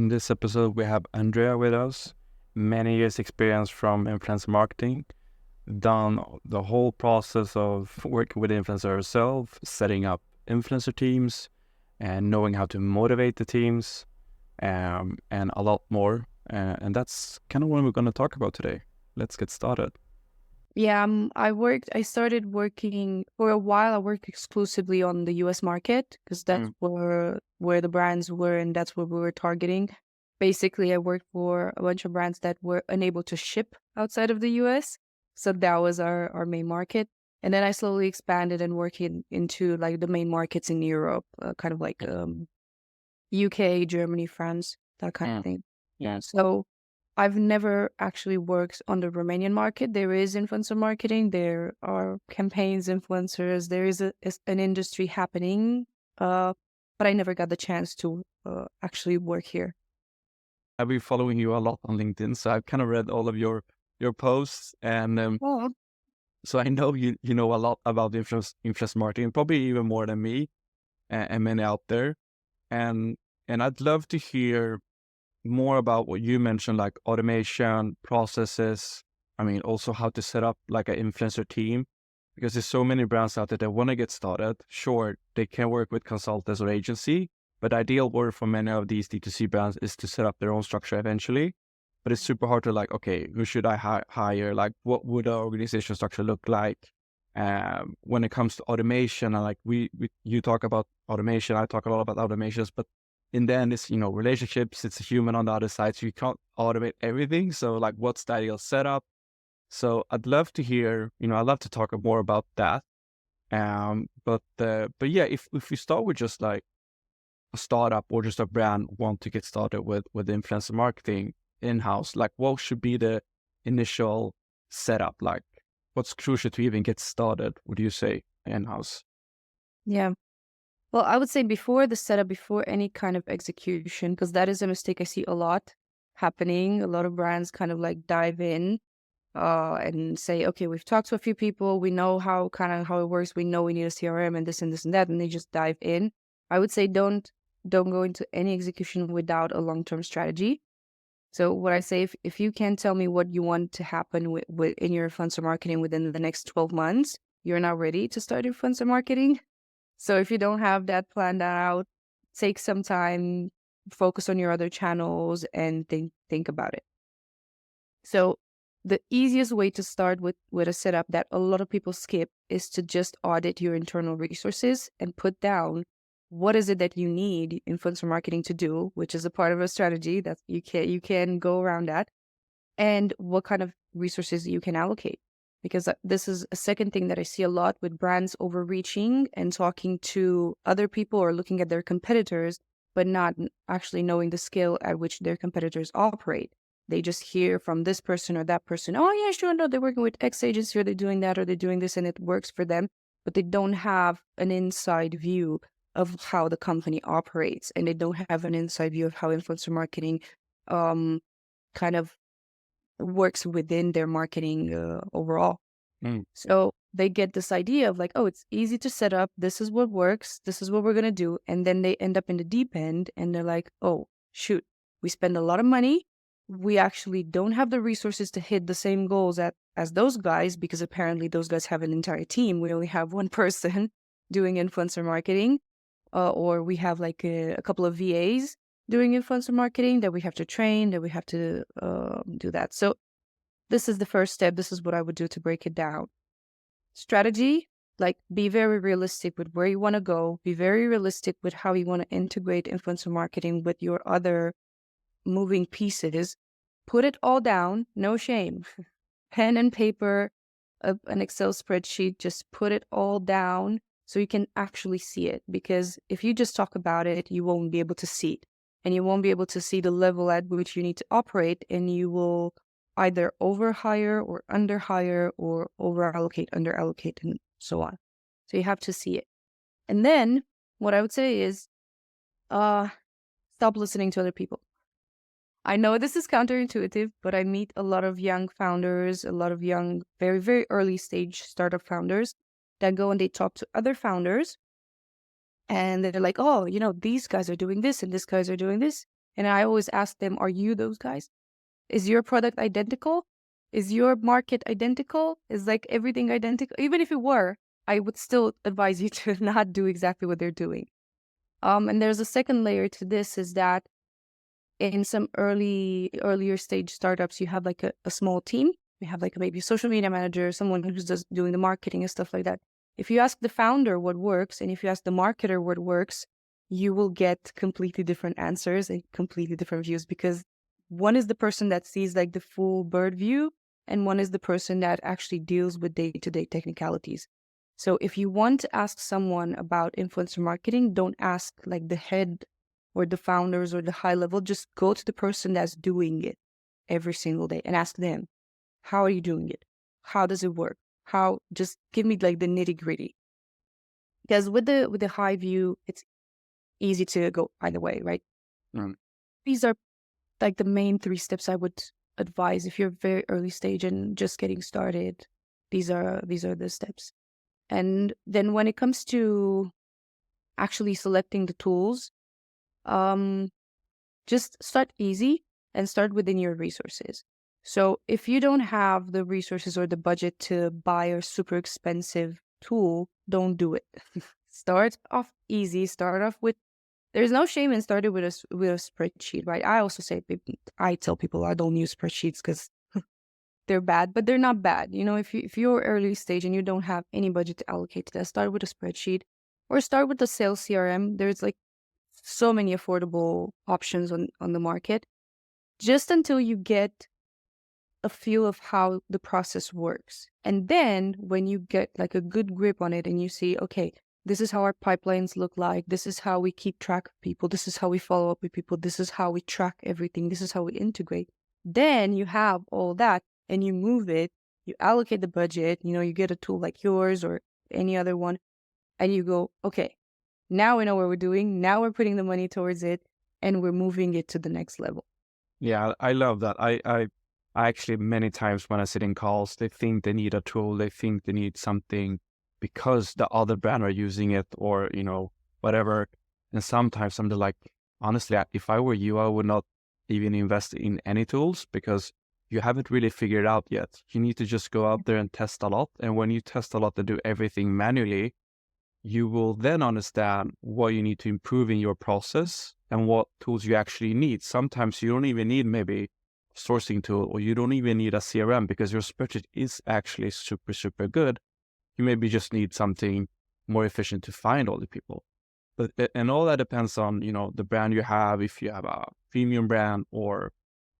In this episode, we have Andreea with us. Many years experience from influencer marketing, done the whole process of working with influencers herself, setting up influencer teams, and knowing how to motivate the teams, and a lot more. And that's kind of what we're going to talk about today. Let's get started. Yeah, I started working for a while. I worked exclusively on the US market because that's where the brands were and that's what we were targeting. Basically, I worked for a bunch of brands that were unable to ship outside of the US. So that was our main market. And then I slowly expanded and worked into like the main markets in Europe, kind of like UK, Germany, France, that kind of thing. Yeah. So I've never actually worked on the Romanian market. There is influencer marketing. There are campaigns, influencers. There is an industry happening, but I never got the chance to actually work here. I've been following you a lot on LinkedIn, so I've kind of read all of your posts, and Oh, so I know you know a lot about influence marketing, probably even more than me and many out there. And I'd love to hear more about what you mentioned, like automation, processes. I mean, also how to set up like an influencer team, because there's so many brands out there that want to get started. Sure, they can work with consultants or agency, but ideal work for many of these D2C brands is to set up their own structure eventually. But it's super hard to like, okay, who should I hire? Like, what would our organization structure look like? When it comes to automation, and like you talk about automation, I talk a lot about automations, but in the end, it's, relationships, it's a human on the other side, so you can't automate everything. So like, what's the ideal setup? So I'd love to hear, I'd love to talk more about that. But yeah, if we start with just like a startup or just a brand want to get started with influencer marketing in-house, like what should be the initial setup? Like what's crucial to even get started, would you say, in-house? yeah. Well, I would say before the setup, before any kind of execution, because that is a mistake I see a lot happening. A lot of brands kind of like dive in and say, okay, we've talked to a few people, we know how it works, we know we need a CRM and this and this and that, and they just dive in. I would say don't go into any execution without a long-term strategy. So what I say, if you can tell me what you want to happen with in your influencer marketing within the next 12 months, you're not ready to start influencer marketing. So if you don't have that planned out, take some time, focus on your other channels and think about it. So the easiest way to start with a setup that a lot of people skip is to just audit your internal resources and put down what is it that you need influencer marketing to do, which is a part of a strategy that you can go around that, and what kind of resources you can allocate. Because this is a second thing that I see a lot with brands overreaching and talking to other people or looking at their competitors, but not actually knowing the scale at which their competitors operate. They just hear from this person or that person, oh yeah, sure, no, they're working with X agency or they're doing that or they're doing this and it works for them, but they don't have an inside view of how the company operates, and they don't have an inside view of how influencer marketing kind of works within their marketing overall. So they get this idea of like, oh, it's easy to set up. This is what works. This is what we're going to do. And then they end up in the deep end and they're like, oh, shoot, we spend a lot of money. We actually don't have the resources to hit the same goals as those guys, because apparently those guys have an entire team. We only have one person doing influencer marketing, or we have like a couple of VAs doing influencer marketing that we have to train, that we have to do that. So this is the first step. This is what I would do to break it down. Strategy, like be very realistic with where you want to go. Be very realistic with how you want to integrate influencer marketing with your other moving pieces. Put it all down, no shame. Pen and paper, an Excel spreadsheet, just put it all down so you can actually see it. Because if you just talk about it, you won't be able to see it. And you won't be able to see the level at which you need to operate, and you will either overhire or underhire or overallocate, underallocate, and so on. So you have to see it. And then what I would say is stop listening to other people. I know this is counterintuitive, but I meet a lot of young founders, a lot of young, very, very early stage startup founders that go and they talk to other founders and they're like, oh, these guys are doing this and these guys are doing this. And I always ask them, are you those guys? Is your product identical? Is your market identical? Is like everything identical? Even if it were, I would still advise you to not do exactly what they're doing. And there's a second layer to this is that in some earlier stage startups, you have like a small team. You have like maybe a social media manager, someone who's just doing the marketing and stuff like that. If you ask the founder what works, and if you ask the marketer what works, you will get completely different answers and completely different views, because one is the person that sees like the full bird view, and one is the person that actually deals with day-to-day technicalities. So if you want to ask someone about influencer marketing, don't ask like the head or the founders or the high level. Just go to the person that's doing it every single day and ask them, how are you doing it? How does it work? How, just give me like the nitty gritty. Because with the high view, it's easy to go either way, right? Mm. These are like the main 3 steps I would advise if you're very early stage and just getting started. These are the steps. And then when it comes to actually selecting the tools, um, just start easy and start within your resources. So if you don't have the resources or the budget to buy a super expensive tool, don't do it. Start off easy. Start off with, there's no shame in starting with a spreadsheet, right? I also say, I tell people I don't use spreadsheets because they're bad, but they're not bad. You know, if you're early stage and you don't have any budget to allocate to that, start with a spreadsheet or start with the sales CRM. There's like so many affordable options on the market, just until you get a feel of how the process works. And then when you get like a good grip on it and you see, okay, this is how our pipelines look like, this is how we keep track of people, this is how we follow up with people, this is how we track everything, this is how we integrate. Then you have all that and you move it, you allocate the budget, you know, you get a tool like yours or any other one, and you go, okay, now we know what we're doing. Now we're putting the money towards it and we're moving it to the next level. Yeah, I love that. I actually many times when I sit in calls, they think they need a tool, they think they need something because the other brand are using it or, whatever. And sometimes I'm like, honestly, if I were you, I would not even invest in any tools because you haven't really figured out yet. You need to just go out there and test a lot. And when you test a lot and do everything manually, you will then understand what you need to improve in your process and what tools you actually need. Sometimes you don't even need maybe sourcing tool or you don't even need a CRM because your spreadsheet is actually super, super good. You maybe just need something more efficient to find all the people. But and all that depends on, the brand you have, if you have a premium brand or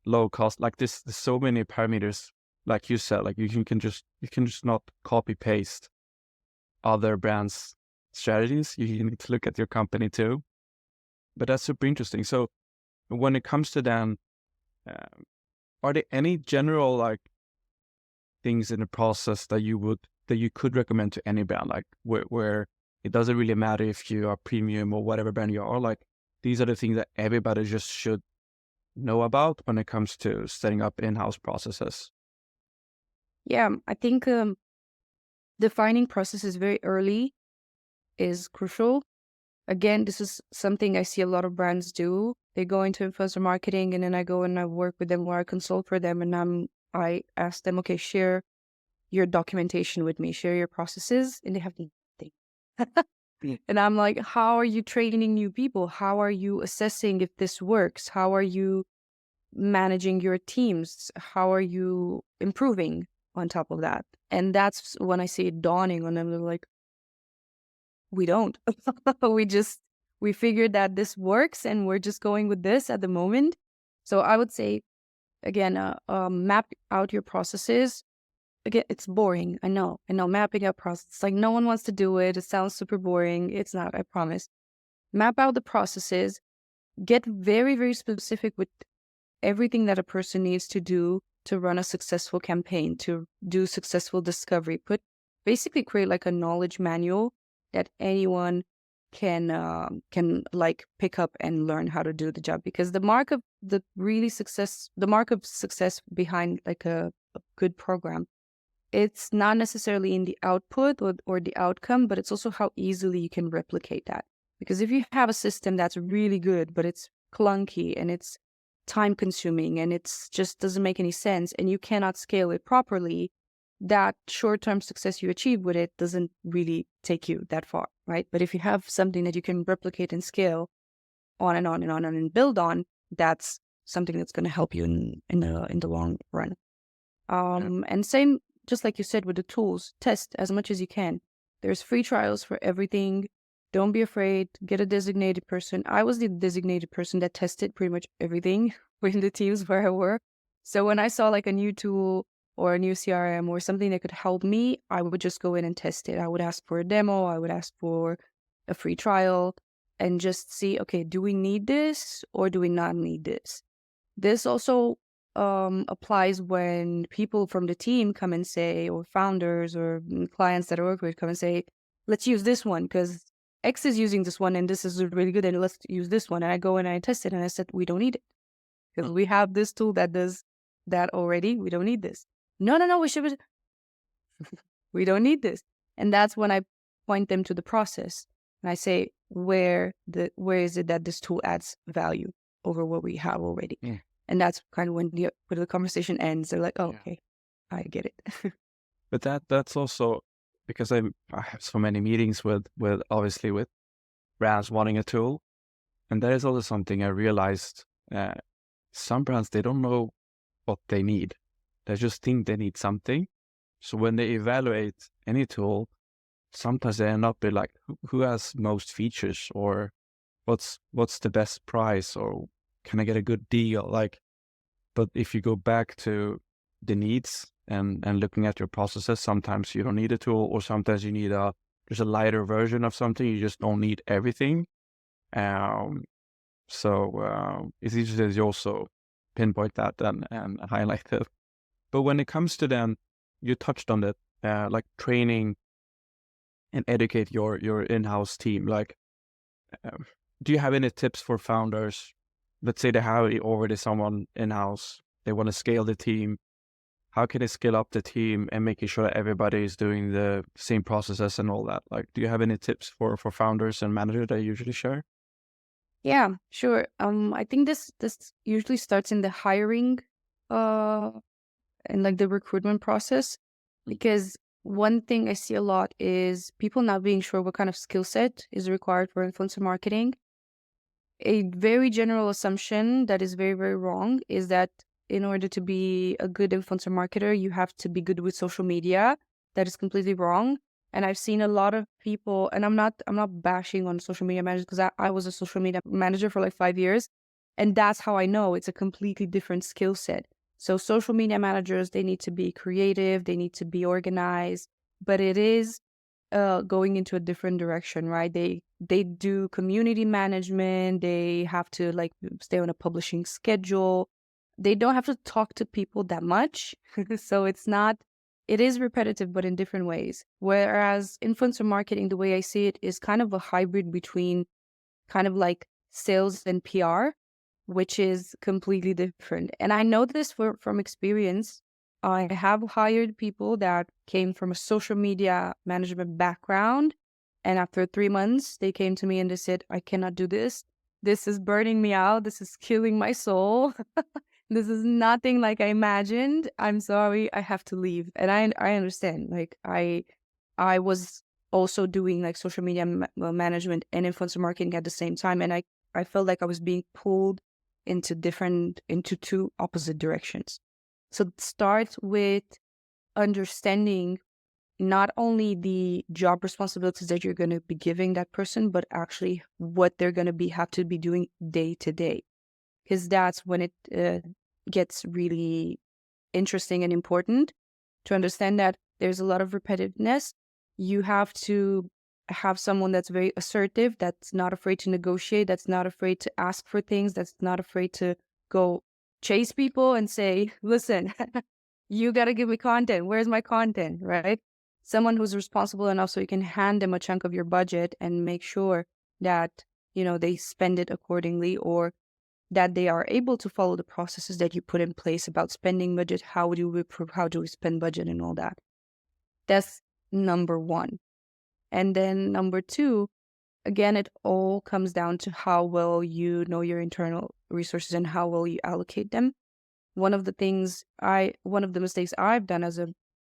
low cost, like this, there's so many parameters, like you said, like you can just not copy paste other brands' strategies. You need to look at your company too. But that's super interesting. So when it comes to then, um, are there any general like things in the process that you could recommend to any brand, like where it doesn't really matter if you are premium or whatever brand you are, like these are the things that everybody just should know about when it comes to setting up in-house processes? Yeah, I think defining processes very early is crucial. Again, this is something I see a lot of brands do. They go into influencer marketing and then I go and I work with them or I consult for them and I ask them, okay, share your documentation with me, share your processes, and they have nothing. And I'm like, how are you training new people? How are you assessing if this works? How are you managing your teams? How are you improving on top of that? And that's when I see it dawning on them. They're like, we don't. We figured that this works and we're just going with this at the moment. So I would say, again, map out your processes. Again, it's boring. I know, mapping out process. Like no one wants to do it. It sounds super boring. It's not, I promise. Map out the processes. Get very, very specific with everything that a person needs to do to run a successful campaign, to do successful discovery. Basically create like a knowledge manual that anyone can like pick up and learn how to do the job. Because the mark of success behind like a good program, it's not necessarily in the output or the outcome, but it's also how easily you can replicate that. Because if you have a system that's really good, but it's clunky and it's time consuming and it's just doesn't make any sense and you cannot scale it properly, that short-term success you achieve with it doesn't really take you that far, right? But if you have something that you can replicate and scale on and on and on and build on, that's something that's going to help you in the long run. Yeah. And same, just like you said with the tools, test as much as you can. There's free trials for everything. Don't be afraid. Get a designated person. I was the designated person that tested pretty much everything within the teams where I work. So when I saw like a new tool or a new CRM or something that could help me, I would just go in and test it. I would ask for a demo. I would ask for a free trial and just see, okay, do we need this or do we not need this? This also applies when people from the team come and say, or founders or clients that I work with come and say, let's use this one because X is using this one and this is really good and let's use this one. And I go and I test it and I said, we don't need it because Mm. we have this tool that does that already. We don't need this. No, we don't need this. And that's when I point them to the process and I say, where is it that this tool adds value over what we have already? Yeah. And that's kind of when the conversation ends. They're like, "Oh, Yeah. okay, I get it." But that's also because I have so many meetings with obviously with brands wanting a tool, and that is also something I realized. Uh, some brands, they don't know what they need. They just think they need something. So when they evaluate any tool, sometimes they end up with like, who has most features, or what's the best price, or can I get a good deal? Like, but if you go back to the needs and looking at your processes, sometimes you don't need a tool, or sometimes you need there's a lighter version of something. You just don't need everything. Um, it's easy to also pinpoint that and highlight it. But when it comes to then, you touched on it, like training and educate your in-house team. Like, um, do you have any tips for founders? Let's say they have already someone in-house. They want to scale the team. How can they scale up the team and making sure that everybody is doing the same processes and all that? Like, do you have any tips for founders and managers that you usually share? Yeah, sure. I think this usually starts in the hiring, uh, and like the recruitment process, because one thing I see a lot is people not being sure what kind of skill set is required for influencer marketing. A very general assumption that is very, very wrong is that in order to be a good influencer marketer, you have to be good with social media. That is completely wrong. And I've seen a lot of people, and I'm not bashing on social media managers because I was a social media manager for like 5 years. And that's how I know it's a completely different skill set. So social media managers, they need to be creative, they need to be organized, but it is going into a different direction, right? They do community management. They have to like stay on a publishing schedule. They don't have to talk to people that much, so it is repetitive, but in different ways. Whereas influencer marketing, the way I see it, is kind of a hybrid between kind of like sales and PR, which is completely different. And I know this from experience. I have hired people that came from a social media management background. And after 3 months, they came to me and they said, I cannot do this. This is burning me out. This is killing my soul. This is nothing like I imagined. I'm sorry. I have to leave. And I understand. Like I was also doing like social media management and influencer marketing at the same time. And I felt like I was being pulled into two opposite directions. So start with understanding not only the job responsibilities that you're going to be giving that person, but actually what they're going to have to be doing day to day. Because that's when it gets really interesting and important to understand that there's a lot of repetitiveness. You have to have someone that's very assertive, that's not afraid to negotiate, that's not afraid to ask for things, that's not afraid to go chase people and say, listen, you got to give me content. Where's my content, right? Someone who's responsible enough so you can hand them a chunk of your budget and make sure that, they spend it accordingly, or that they are able to follow the processes that you put in place about spending budget, how do we spend budget and all that. That's number one. And then number two, again, it all comes down to how well you know your internal resources and how well you allocate them. One of the mistakes I've done as a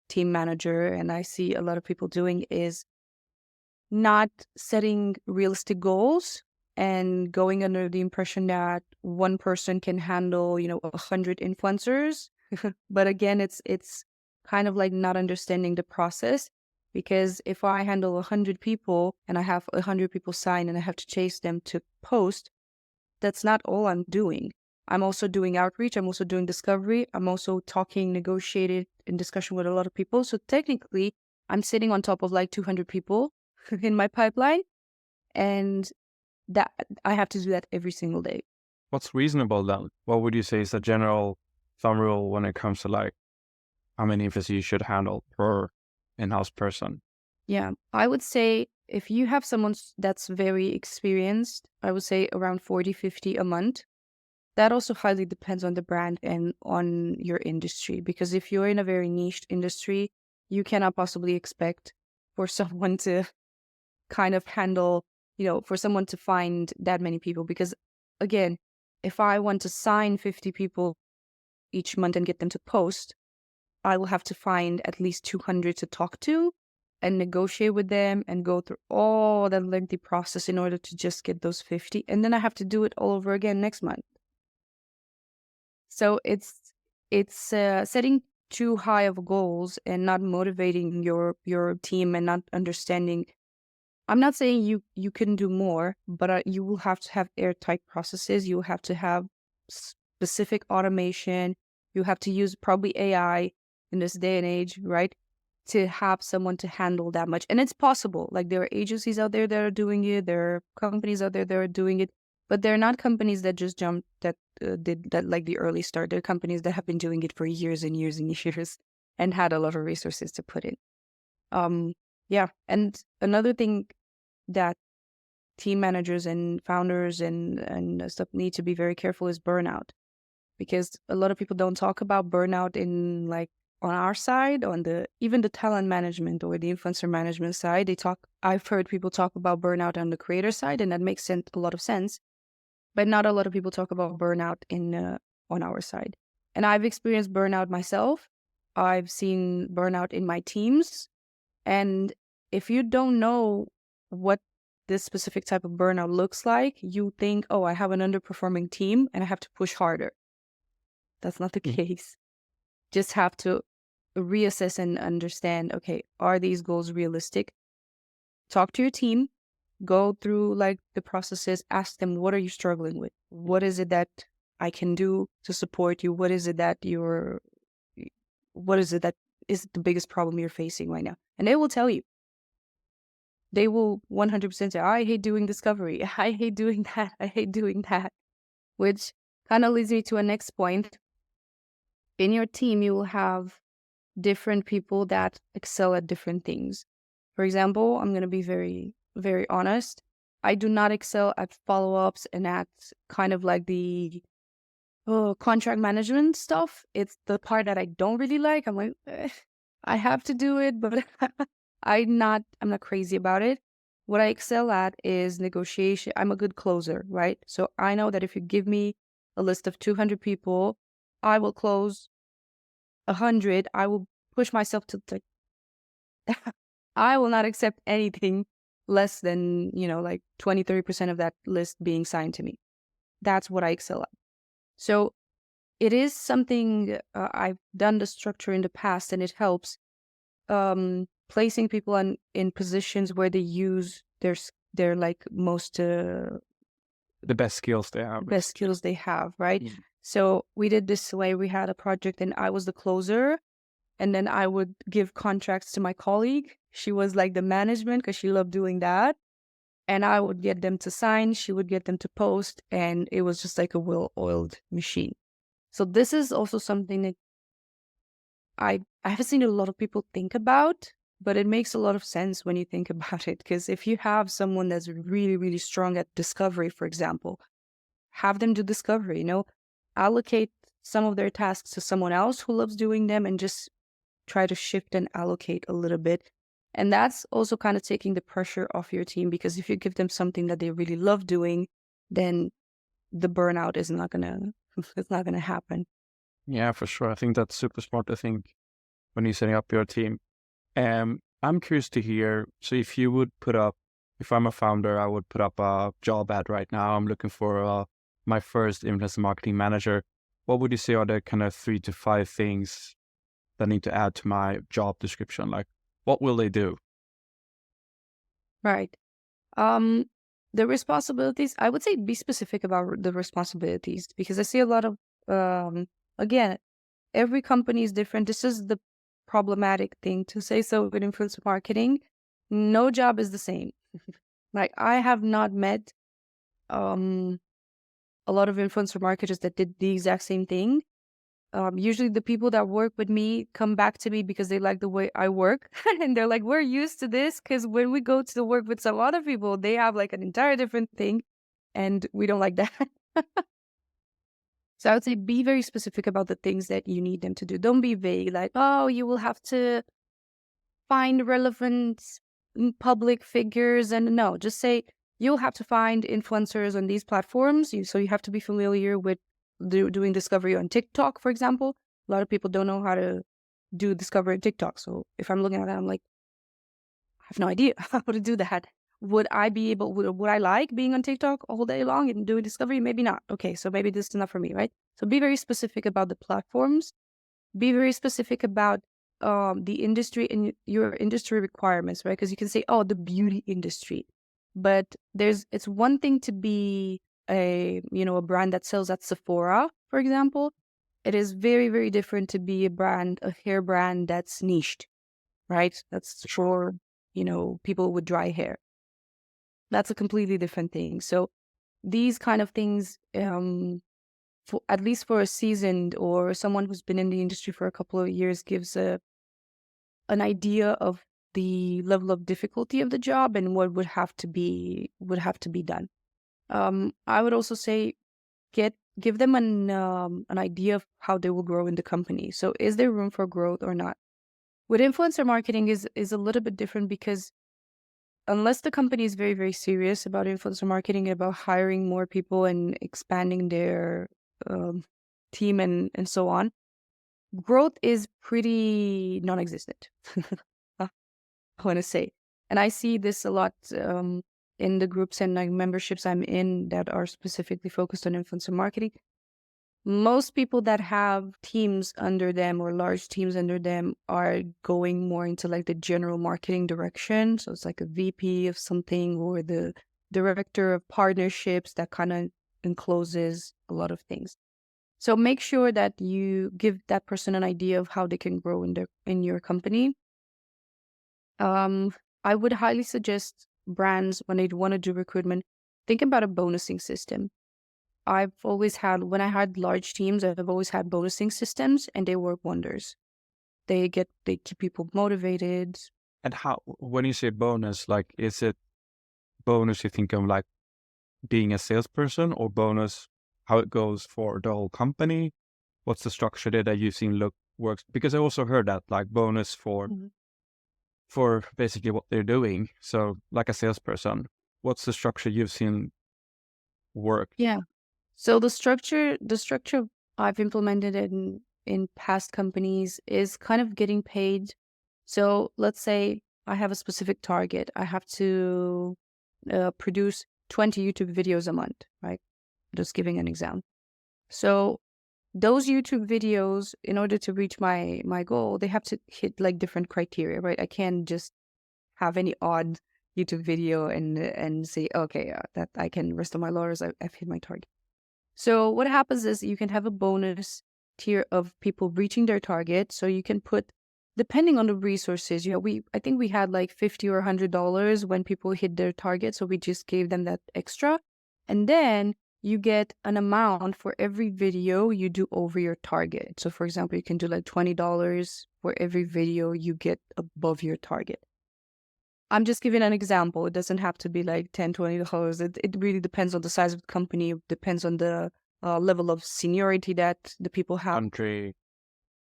team manager, and I see a lot of people doing, is not setting realistic goals and going under the impression that one person can handle, 100 influencers. But again, it's kind of like not understanding the process, because if I handle 100 people and I have 100 people sign and I have to chase them to post, that's not all I'm doing. I'm also doing outreach. I'm also doing discovery. I'm also talking, negotiated in discussion with a lot of people. So technically, I'm sitting on top of like 200 people in my pipeline, and that I have to do that every single day. What's reasonable then? What would you say is a general thumb rule when it comes to like how many influencers you should handle per in-house person? Yeah, I would say if you have someone that's very experienced, I would say around 40, 50 a month. That also highly depends on the brand and on your industry, because if you're in a very niche industry, you cannot possibly expect for someone to kind of handle, for someone to find that many people. Because again, if I want to sign 50 people each month and get them to post, I will have to find at least 200 to talk to and negotiate with them and go through all that lengthy process in order to just get those 50. And then I have to do it all over again next month. So it's setting too high of goals and not motivating your team and not understanding. I'm not saying you can do more, but you will have to have airtight processes. You will have to have specific automation. You have to use probably AI in this day and age, right? To have someone to handle that much. And it's possible. Like, there are agencies out there that are doing it. There are companies out there that are doing it, but they're not companies that just jumped, that did that like the early start. They're companies that have been doing it for years and years and years and had a lot of resources to put in. Yeah. And another thing that team managers and founders and stuff need to be very careful is burnout, because a lot of people don't talk about burnout in, like, on our side, on the even the talent management or the influencer management side. I've heard people talk about burnout on the creator side, and that makes a lot of sense. But not a lot of people talk about burnout on our side. And I've experienced burnout myself. I've seen burnout in my teams. And if you don't know what this specific type of burnout looks like, you think, oh, I have an underperforming team and I have to push harder. That's not the Mm. case. Just have to reassess and understand, okay, are these goals realistic? Talk to your team, go through like the processes, ask them, what are you struggling with? What is it that I can do to support you? What is it that is the biggest problem you're facing right now? And they will tell you. They will 100% say, I hate doing discovery. I hate doing that. I hate doing that. Which kind of leads me to a next point. In your team, you will have different people that excel at different things. For example, I'm going to be very, very honest. I do not excel at follow-ups and at kind of like the contract management stuff. It's the part that I don't really like. I'm like, I have to do it, but I'm not crazy about it. What I excel at is negotiation. I'm a good closer, right? So I know that if you give me a list of 200 people, I will close 100. I will push myself to like, I will not accept anything less than, like 20, 30% of that list being signed to me. That's what I excel at. So it is something I've done the structure in the past, and it helps placing people in positions where they use their like most The best skills they have. best skills they have, right? Mm. So we did this way. We had a project and I was the closer, and then I would give contracts to my colleague. She was like the management because she loved doing that. And I would get them to sign, she would get them to post, and it was just like a well-oiled machine. So this is also something that I haven't seen a lot of people think about, but it makes a lot of sense when you think about it. Because if you have someone that's really, really strong at discovery, for example, have them do discovery, allocate some of their tasks to someone else who loves doing them, and just try to shift and allocate a little bit. And that's also kind of taking the pressure off your team, because if you give them something that they really love doing, then the burnout is not gonna it's not gonna happen. Yeah, for sure. I think that's super smart to think when you're setting up your team. I'm curious to hear. So, if you would put up, if I'm a founder, I would put up a job ad right now. I'm looking for my first influencer marketing manager. What would you say are the kind of 3 to 5 things that I need to add to my job description? Like, what will they do? Right. Um, the responsibilities, I would say be specific about the responsibilities, because I see a lot of, again, every company is different. This is the problematic thing to say. So with influencer marketing, no job is the same. Like I have not met um a lot of influencer marketers that did the exact same thing. Usually the people that work with me come back to me because they like the way I work. And they're like, we're used to this, because when we go to work with some other people, they have like an entire different thing, and we don't like that. So I would say be very specific about the things that you need them to do. Don't be vague, like, oh, you will have to find relevant public figures. And no, just say you'll have to find influencers on these platforms. So you have to be familiar with doing discovery on TikTok, for example. A lot of people don't know how to do discovery on TikTok. So if I'm looking at that, I'm like, I have no idea how to do that. Would I be able, would I like being on TikTok all day long and doing discovery? Maybe not. Okay, so maybe this is not for me, right? So be very specific about the platforms. Be very specific about the industry and your industry requirements, right? Because you can say, oh, the beauty industry, but it's one thing to be a brand that sells at Sephora, for example. It is very, very different to be a hair brand that's niched, right? That's for, people with dry hair. That's a completely different thing. So these kind of things, for at least for a seasoned or someone who's been in the industry for a couple of years, gives an idea of the level of difficulty of the job and what would have to be done. I would also say give them an idea of how they will grow in the company. So is there room for growth or not? With influencer marketing is a little bit different, because unless the company is very, very serious about influencer marketing and about hiring more people and expanding their um, team and so on, growth is pretty non-existent. I want to say, and I see this a lot in the groups and like memberships I'm in that are specifically focused on influencer marketing. Most people that have teams under them or large teams under them are going more into like the general marketing direction. So it's like a VP of something, or the director of partnerships that kind of encloses a lot of things. So make sure that you give that person an idea of how they can grow in your company. Um, I would highly suggest brands, when they want to do recruitment, think about a bonusing system. I've always had, when I had large teams, I've always had bonusing systems, and they work wonders. They keep people motivated. And how, when you say bonus, like, is it bonus you think of like being a salesperson, or bonus how it goes for the whole company? What's the structure there that you've seen works? Because I also heard that like bonus Mhm. for basically what they're doing. So like a salesperson, what's the structure you've seen work? Yeah. So the structure I've implemented in past companies is kind of getting paid. So let's say I have a specific target. I have to produce 20 YouTube videos a month, right? Just giving an example. So those YouTube videos, in order to reach my goal, they have to hit like different criteria, right? I can't just have any odd YouTube video and say, okay, that I can rest on my laurels. I've hit my target. So what happens is you can have a bonus tier of people reaching their target. So you can put, depending on the resources, I think we had like $50 or $100 when people hit their target. So we just gave them that extra. And then you get an amount for every video you do over your target. So for example, you can do like $20 for every video you get above your target. I'm just giving an example. It doesn't have to be like $10, $20. It really depends on the size of the company. It depends on the level of seniority that the people have. Country.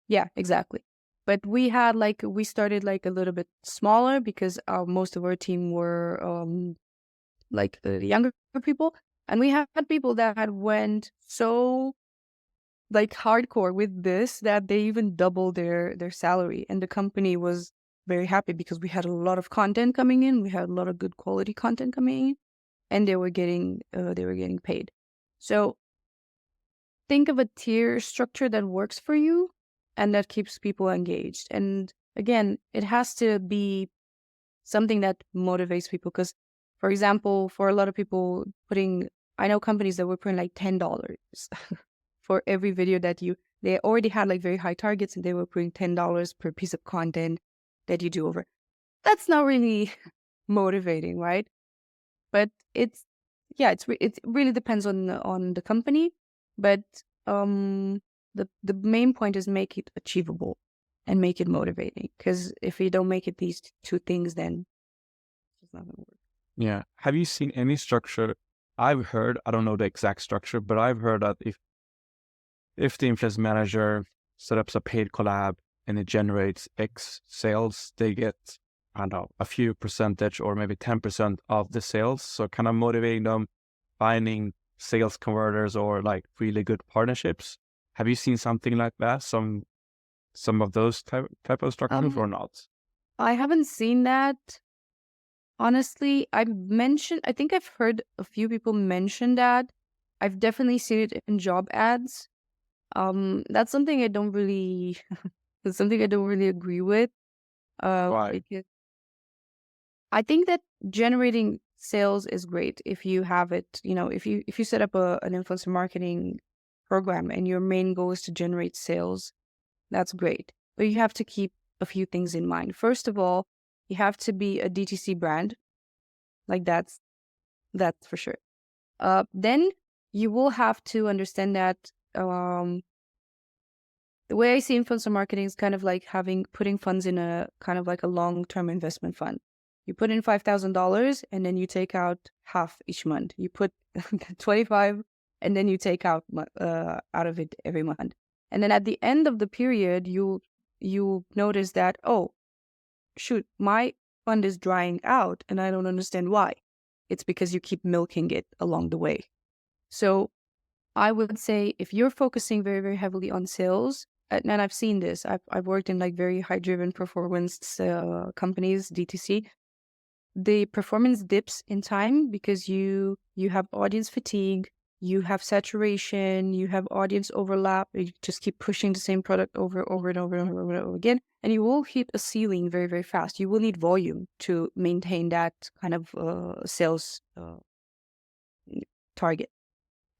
Yeah, exactly. But we started like a little bit smaller because most of our team were younger people, and we had people that had went so like hardcore with this that they even doubled their salary, and the company was very happy because we had a lot of content coming in. We had a lot of good quality content coming in, and they were getting paid. So think of a tier structure that works for you and that keeps people engaged. And again, it has to be something that motivates people. Because, for example, for a lot of people, I know companies that were putting like $10 for every video they already had like very high targets and they were putting $10 per piece of content that you do over. That's not really motivating, right? But it really depends on the company. But the main point is make it achievable and make it motivating. Because if you don't make it these two things, then it's not gonna work. Yeah. Have you seen any structure? I've heard, I don't know the exact structure, but I've heard that if the influence manager set up a paid collab and it generates X sales, they get, I don't know, a few percentage or maybe 10% of the sales. So kind of motivating them, finding sales converters or like really good partnerships. Have you seen something like that? Some of those type of structures Um, or not? I haven't seen that. Honestly, I think I've heard a few people mention that. I've definitely seen it in job ads. That's something I don't really, that's something I don't really agree with. Why? Because I think that generating sales is great if you have it. If you set up an influencer marketing program and your main goal is to generate sales, that's great. But you have to keep a few things in mind. First of all, you have to be a DTC brand. Like that's for sure. Then you will have to understand that the way I see influencer marketing is kind of like putting funds in a kind of like a long-term investment fund. You put in $5,000 and then you take out half each month. You put 25 and then you take out of it every month. And then at the end of the period, you notice that, oh, shoot, my fund is drying out and I don't understand why. It's because you keep milking it along the way. So I would say if you're focusing very, very heavily on sales, and I've seen this, I've worked in like very high driven performance companies, DTC. The performance dips in time because you have audience fatigue, you have saturation, you have audience overlap. You just keep pushing the same product over and over and over and over again, and you will hit a ceiling very, very fast. You will need volume to maintain that kind of sales target.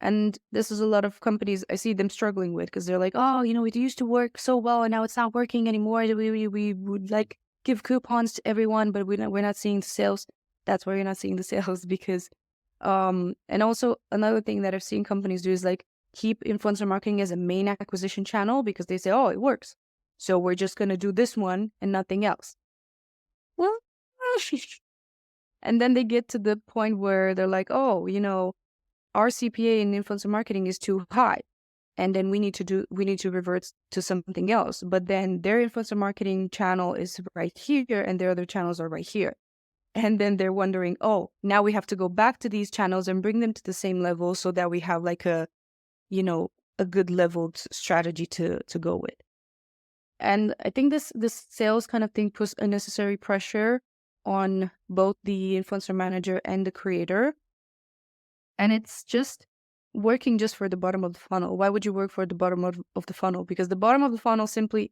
And this is a lot of companies I see them struggling with because they're like, oh, it used to work so well and now it's not working anymore. We would like give coupons to everyone, but we're not seeing the sales. That's why you're not seeing the sales because, and also another thing that I've seen companies do is like keep influencer marketing as a main acquisition channel because they say, oh, it works. So we're just going to do this one and nothing else. Well, and then they get to the point where they're like, oh, our CPA in influencer marketing is too high. And then we need to revert to something else. But then their influencer marketing channel is right here and their other channels are right here. And then they're wondering, oh, now we have to go back to these channels and bring them to the same level so that we have like a good leveled strategy to go with. And I think this sales kind of thing puts unnecessary pressure on both the influencer manager and the creator. And it's just working just for the bottom of the funnel. Why would you work for the bottom of the funnel? Because the bottom of the funnel the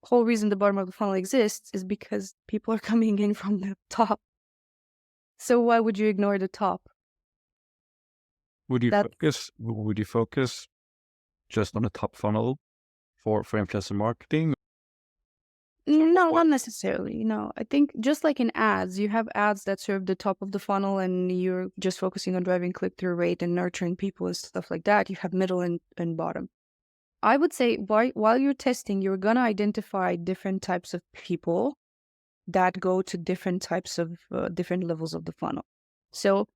whole reason the bottom of the funnel exists is because people are coming in from the top. So why would you ignore the top? That Would you focus just on the top funnel for influencer marketing? No, What? not necessarily. No, I think just like in ads, you have ads that serve the top of the funnel and you're just focusing on driving click-through rate and nurturing people and stuff like that. You have middle and bottom. I would say while you're testing, you're going to identify different types of people that go to different types of different levels of the funnel. So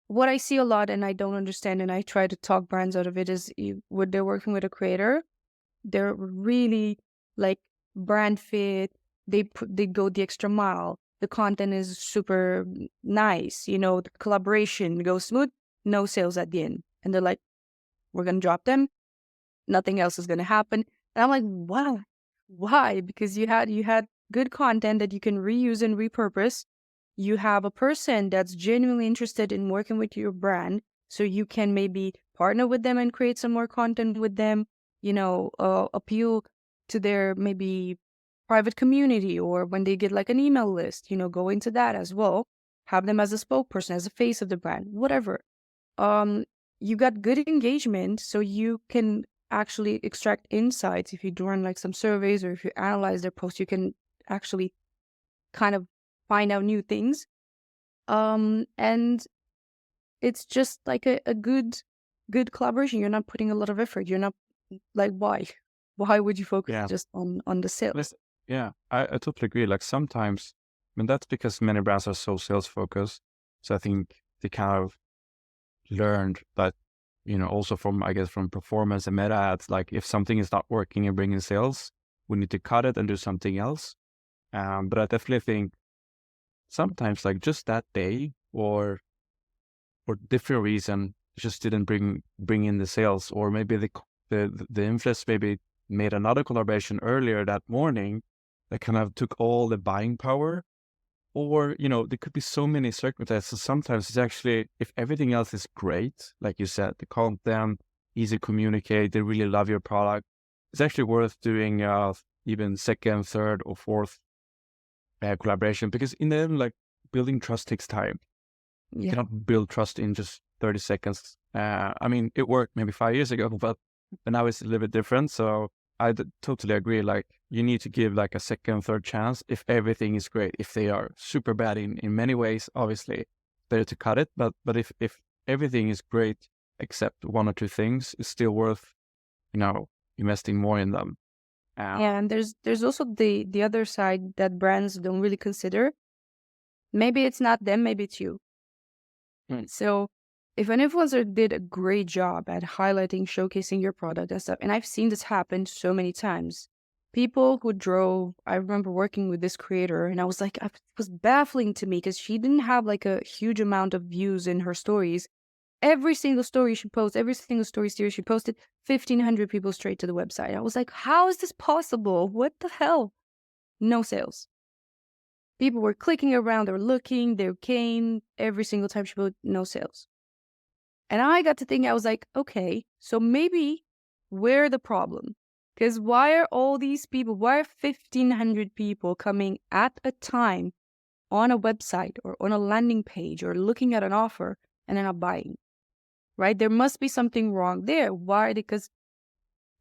what I see a lot and I don't understand and I try to talk brands out of it is when they're working with a creator, they're really like brand fit. They go the extra mile. The content is super nice. The collaboration goes smooth. No sales at the end, and they're like, "We're gonna drop them. Nothing else is gonna happen." And I'm like, "Wow, why?" Because you had good content that you can reuse and repurpose. You have a person that's genuinely interested in working with your brand, so you can maybe partner with them and create some more content with them. Appeal to their maybe private community, or when they get like an email list, go into that as well. Have them as a spokesperson, as a face of the brand, whatever. um you got good engagement, so you can actually extract insights. If you do run like some surveys, or if you analyze their posts, you can actually kind of find out new things. And it's just like a good collaboration. You're not putting a lot of effort. You're not like, why would you focus Yeah. just on the sales? Listen, yeah, I totally agree. Like sometimes, I mean, that's because many brands are so sales focused. So I think they kind of learned that, also from, I guess, from performance and meta ads, like if something is not working and bringing sales, we need to cut it and do something else. But I definitely think sometimes like just that day or for different reason just didn't bring in the sales, or maybe the influence maybe made another collaboration earlier that morning that kind of took all the buying power. Or there could be so many circumstances. Sometimes it's actually, if everything else is great, like you said, the content, easy to communicate, they really love your product, it's actually worth doing even second, third, or fourth collaboration, because in the end, like, building trust takes time. You Yeah. cannot build trust in just 30 seconds. I mean, it worked maybe 5 years ago, but now it's a little bit different. So totally agree. Like, you need to give like a second, third chance if everything is great. If they are super bad in many ways, obviously, better to cut it. But if everything is great except one or two things, it's still worth, investing more in them. Yeah, Um, and there's also the other side that brands don't really consider. Maybe it's not them, maybe it's you. mm, So if an influencer did a great job at highlighting, showcasing your product and stuff, and I've seen this happen so many times. People who drove, I remember working with this creator, and I was like, it was baffling to me because she didn't have like a huge amount of views in her stories. Every single story she posted, every single story series she posted, 1,500 people straight to the website. I was like, how is this possible? What the hell? No sales. People were clicking around, they were looking, they came every single time she put no sales. And I got to think, I was like, okay, so maybe we're the problem. Because why are all these people, why are 1,500 people coming at a time on a website or on a landing page or looking at an offer and then not buying, right? There must be something wrong there. Why? Because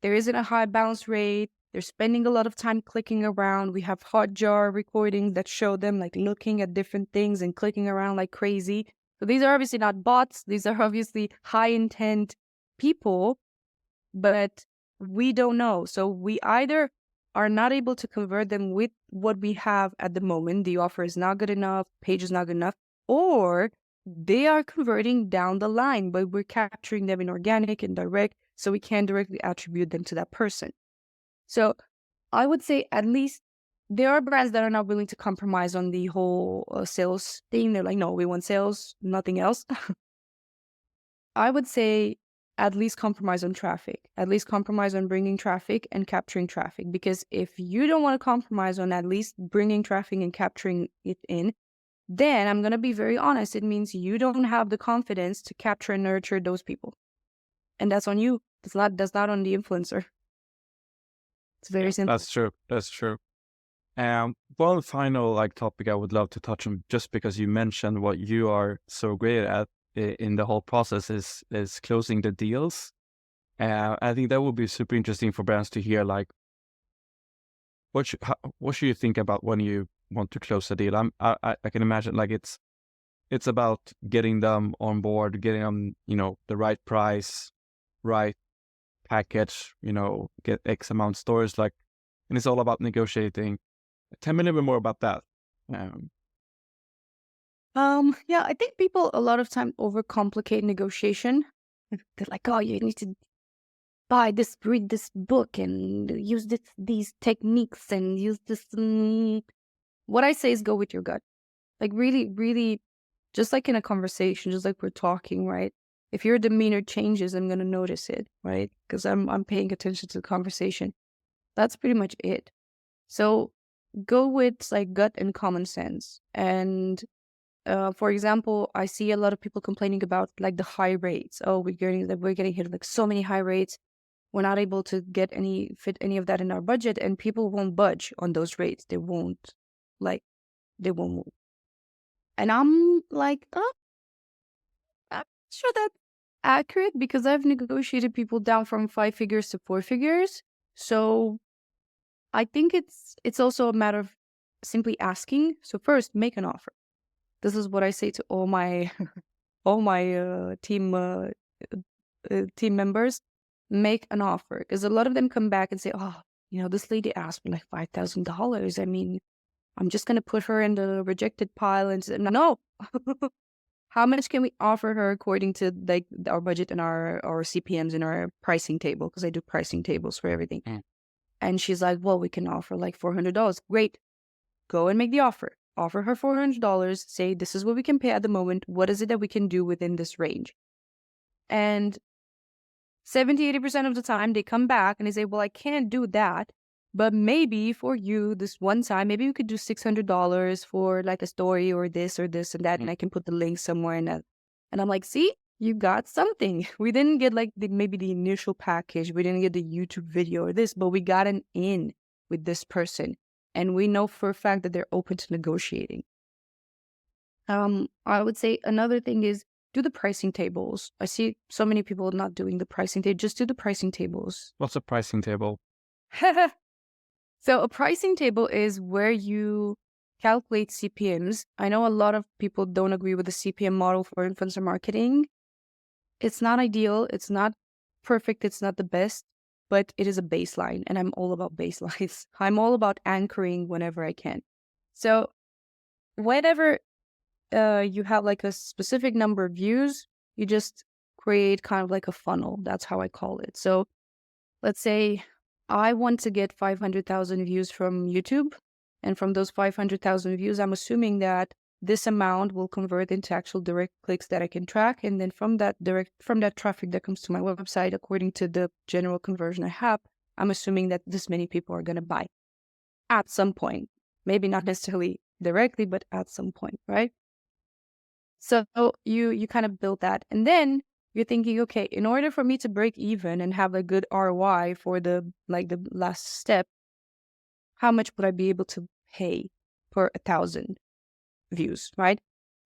there isn't a high bounce rate. They're spending a lot of time clicking around. We have Hotjar recordings that show them like looking at different things and clicking around like crazy. So these are obviously not bots. These are obviously high intent people, but we don't know. So we either are not able to convert them with what we have at the moment. The offer is not good enough, page is not good enough, or they are converting down the line, but we're capturing them in organic and direct, so we can't directly attribute them to that person. So I would say at least there are brands that are not willing to compromise on the whole sales thing. They're like, no, we want sales, nothing else. I would say at least compromise on traffic, at least compromise on bringing traffic and capturing traffic. Because if you don't want to compromise on at least bringing traffic and capturing it in, then I'm going to be very honest. It means you don't have the confidence to capture and nurture those people. And that's on you. That's not on the influencer. It's very yeah, simple. that's true. That's true. One final like topic I would love to touch on, just because you mentioned what you are so great at in the whole process, is closing the deals. I think that would be super interesting for brands to hear. Like, what should you think about when you want to close a deal? I can imagine like it's about getting them on board, getting them the right price, right package, get X amount stores, like, and it's all about negotiating. Tell me a little bit more about that. Um, Yeah, I think people a lot of time overcomplicate negotiation. They're like, oh, you need to buy this, read this book, and use these techniques, and use this. What I say is go with your gut. Like really, really, just like in a conversation, just like we're talking, right? If your demeanor changes, I'm gonna notice it, right? Because I'm paying attention to the conversation. That's pretty much it. So go with like gut and common sense. And for example, I see a lot of people complaining about like the high rates. Oh, we're getting hit like so many high rates. We're not able to fit any of that in our budget, and people won't budge on those rates. Like they won't move. And I'm like, oh, I'm not sure that's accurate because I've negotiated people down from 5 figures to 4 figures. So I think it's also a matter of simply asking. So first, make an offer. This is what I say to all my all my team members. Make an offer, because a lot of them come back and say, "Oh, this lady asked me like $5,000. I mean, I'm just gonna put her in the rejected pile." And say, no, how much can we offer her according to like our budget and our CPMs and our pricing table? Because I do pricing tables for everything. And she's like, "Well, we can offer like $400. Great, go and make the offer. Offer her $400. Say, this is what we can pay at the moment. What is it that we can do within this range?" And 70-80% of the time they come back and they say, "Well, I can't do that, but maybe for you this one time, maybe we could do $600 for like a story or this and that, and I can put the link somewhere in that." And I'm like, "See, you got something. We didn't get like maybe the initial package, we didn't get the YouTube video or this, but we got an in with this person, and we know for a fact that they're open to negotiating." I would say another thing is do the pricing tables. I see so many people not doing the pricing table. Just do the pricing tables. What's a pricing table? So a pricing table is where you calculate CPMs. I know a lot of people don't agree with the CPM model for influencer marketing. It's not ideal. It's not perfect. It's not the best, but it is a baseline. And I'm all about baselines. I'm all about anchoring whenever I can. So whenever you have like a specific number of views, you just create kind of like a funnel. That's how I call it. So let's say I want to get 500,000 views from YouTube. And from those 500,000 views, I'm assuming that this amount will convert into actual direct clicks that I can track. And then from that traffic that comes to my website, according to the general conversion I have, I'm assuming that this many people are going to buy at some point. Maybe not necessarily directly, but at some point, right? So you kind of build that. And then you're thinking, okay, in order for me to break even and have a good ROI for the last step, how much would I be able to pay per 1,000 views, right?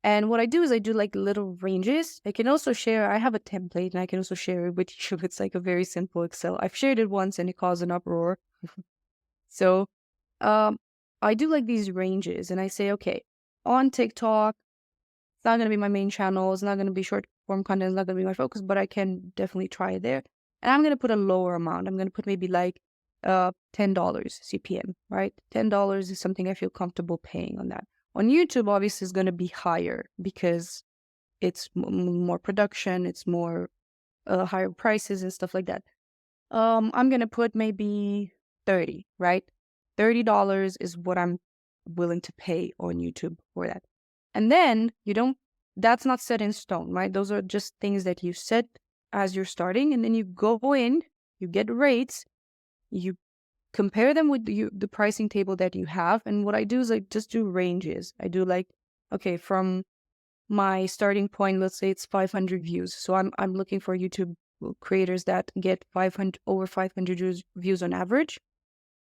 And what I do is I do like little ranges. I can also share, I have a template and I can also share it with you. It's like a very simple Excel. I've shared it once and it caused an uproar. So I do like these ranges and I say, okay, on TikTok, it's not going to be my main channel. It's not going to be short form content. It's not going to be my focus, but I can definitely try it there. And I'm going to put a lower amount. I'm going to put maybe like $10 CPM, right? $10 is something I feel comfortable paying on that. On YouTube, obviously, it's going to be higher because it's more production. It's more higher prices and stuff like that. I'm going to put maybe 30, right? $30 is what I'm willing to pay on YouTube for that. And then that's not set in stone, right? Those are just things that you set as you're starting. And then you go in, you get rates, you compare them with the pricing table that you have. And what I do is I just do ranges. I do like, okay, from my starting point, let's say it's 500 views. So I'm looking for YouTube creators that get over 500 views on average.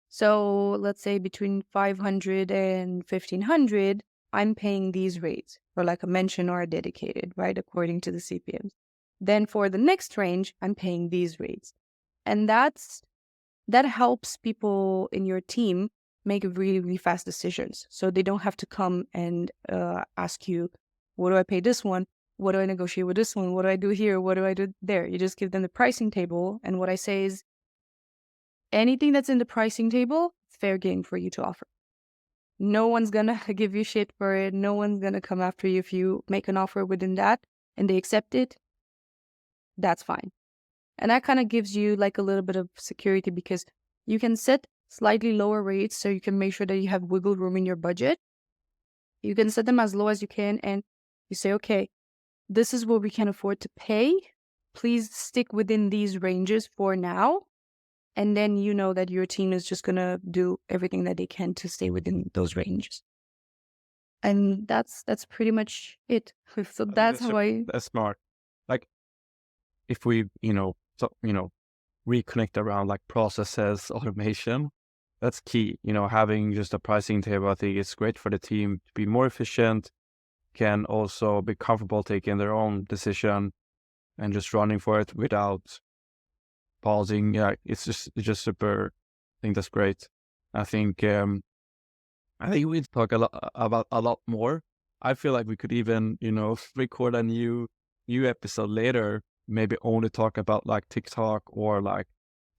So let's say between 500 and 1,500, I'm paying these rates for like a mention or a dedicated, right? According to the CPMs. Then for the next range, I'm paying these rates. And that helps people in your team make really, really fast decisions. So they don't have to come and ask you, what do I pay this one? What do I negotiate with this one? What do I do here? What do I do there? You just give them the pricing table. And what I say is, anything that's in the pricing table, it's fair game for you to offer. No one's going to give you shit for it. No one's going to come after you if you make an offer within that and they accept it. That's fine. And that kind of gives you like a little bit of security because you can set slightly lower rates so you can make sure that you have wiggle room in your budget. You can set them as low as you can and you say, okay, this is what we can afford to pay. Please stick within these ranges for now. And then you know that your team is just going to do everything that they can to stay within those ranges. And that's pretty much it. So I think that's how I that's smart. Like if we, reconnect around like processes, automation, that's key. Having just a pricing table, I think it's great for the team to be more efficient, can also be comfortable taking their own decision and just running for it without pausing. Yeah, it's just super. I think that's great. I think I think we talk a lot about a lot more. I feel like we could even, record a new episode later, maybe only talk about like TikTok or like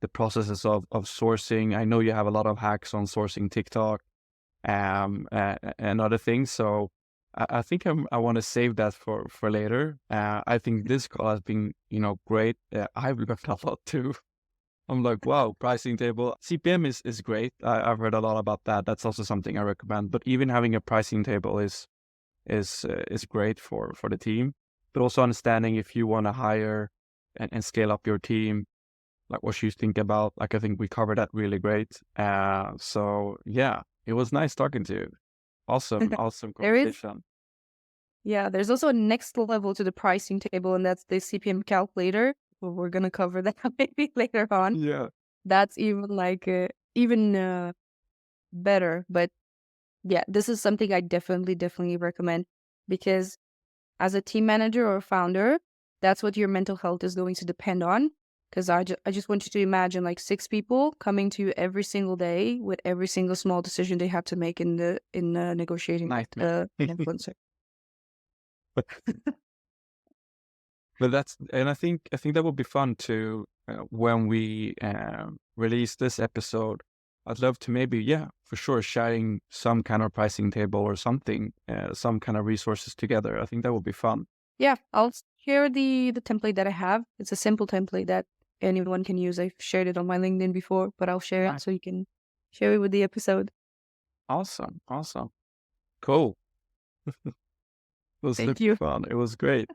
the processes of sourcing. I know you have a lot of hacks on sourcing TikTok, and other things. So I think I want to save that for later. I think this call has been, great. I've learned a lot too. I'm like, wow, pricing table. CPM is great. I've heard a lot about that. That's also something I recommend. But even having a pricing table is great for the team. But also understanding if you want to hire and scale up your team, like what you think about. Like I think we covered that really great. So yeah, it was nice talking to you. Awesome, awesome there is conversation. yeah, there's also a next level to the pricing table, and that's the CPM calculator. Well, we're gonna cover that maybe later on. Yeah, That's even like even better. But yeah, this is something I definitely recommend because as a team manager or founder, that's what your mental health is going to depend on. Because I just want you to imagine like 6 people coming to you every single day with every single small decision they have to make in negotiating with nightmare. an influencer. but But I think that would be fun to when we release this episode. I'd love to maybe, yeah, for sure, sharing some kind of pricing table or something, some kind of resources together. I think that would be fun. Yeah, I'll share the template that I have. It's a simple template that anyone can use. I've shared it on my LinkedIn before, but I'll share it Nice. so you can share it with the episode. Awesome, awesome, cool. It was Thank super you. fun. It was great.